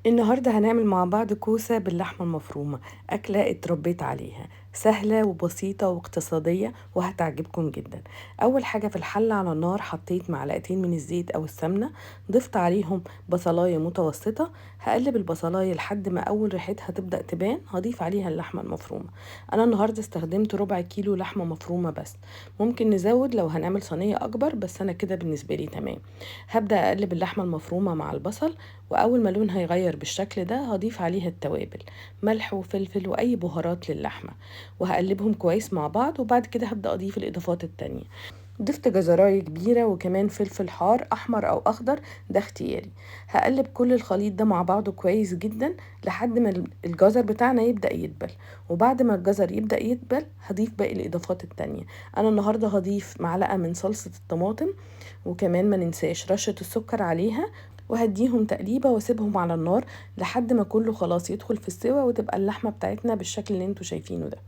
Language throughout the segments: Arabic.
النهاردة هنعمل مع بعض كوسة باللحمة المفرومة. أكلة اتربيت عليها، سهلة وبسيطة واقتصادية وهتعجبكم جدا. أول حاجة، في الحلة على النار حطيت معلقتين من الزيت أو السمنة، ضفت عليهم بصلاية متوسطة. هقلب البصلاية لحد ما أول ريحتها تبدأ تبان، هضيف عليها اللحمة المفرومة. أنا النهاردة استخدمت ربع كيلو لحمة مفرومة بس، ممكن نزود لو هنعمل صينية أكبر، بس أنا كده بالنسبة لي تمام. هبدأ أقلب اللحمة المفرومة مع البصل، واول ما لونها يغير بالشكل ده هضيف عليها التوابل، ملح وفلفل واي بهارات للحمه، وهقلبهم كويس مع بعض. وبعد كده هبدا اضيف الاضافات التانية. ضفت جزراية كبيرة وكمان فلفل حار أحمر أو أخضر، ده اختياري. هقلب كل الخليط ده مع بعضه كويس جدا لحد ما الجزر بتاعنا يبدأ يدبل. وبعد ما الجزر يبدأ يدبل هضيف باقي الإضافات التانية. أنا النهاردة هضيف معلقة من صلصة الطماطم، وكمان ما ننساش رشة السكر عليها، وهديهم تقليبة واسيبهم على النار لحد ما كله خلاص يدخل في السوا وتبقى اللحمة بتاعتنا بالشكل اللي انتوا شايفينه ده.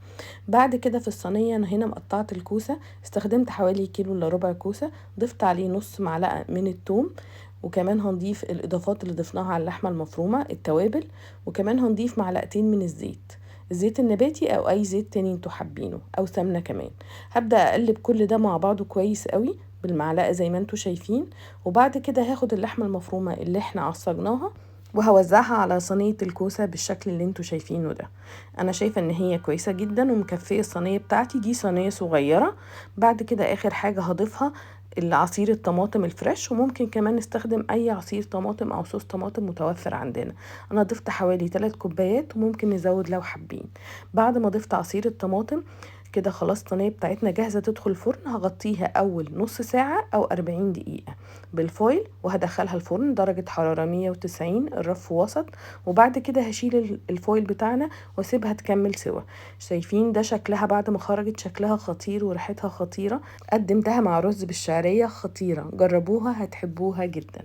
بعد كده في الصينية انا هنا مقطعت الكوسة، استخدمت حوالي كيلو الا ربع كوسة، ضفت عليه نص معلقة من الثوم، وكمان هنضيف الاضافات اللي ضفناها على اللحمة المفرومة، التوابل، وكمان هنضيف معلقتين من الزيت النباتي او اي زيت تاني انتوا حابينه، او سمنة كمان. هبدأ اقلب كل ده مع بعضه كويس قوي بالمعلقة زي ما انتوا شايفين. وبعد كده هاخد اللحمة المفرومة اللي احنا عصجناها وهوزعها على صينية الكوسة بالشكل اللي انتوا شايفينه ده. انا شايفة ان هي كويسة جدا ومكفية الصينية بتاعتي، دي صينية صغيرة. بعد كده اخر حاجة هضيفها العصير الطماطم الفريش، وممكن كمان نستخدم اي عصير طماطم او صوص طماطم متوفر عندنا. انا ضفت حوالي 3 كوبايات وممكن نزود لو حابين. بعد ما ضفت عصير الطماطم كده خلاص الصينية بتاعتنا جاهزة تدخل الفرن. هغطيها أول نص ساعة أو 40 دقيقة بالفويل، وهدخلها الفرن درجة حرارة 190، الرف وسط. وبعد كده هشيل الفويل بتاعنا واسيبها تكمل سوا. شايفين ده شكلها بعد ما خرجت؟ شكلها خطير وريحتها خطيرة. قدمتها مع رز بالشعرية، خطيرة، جربوها هتحبوها جدا.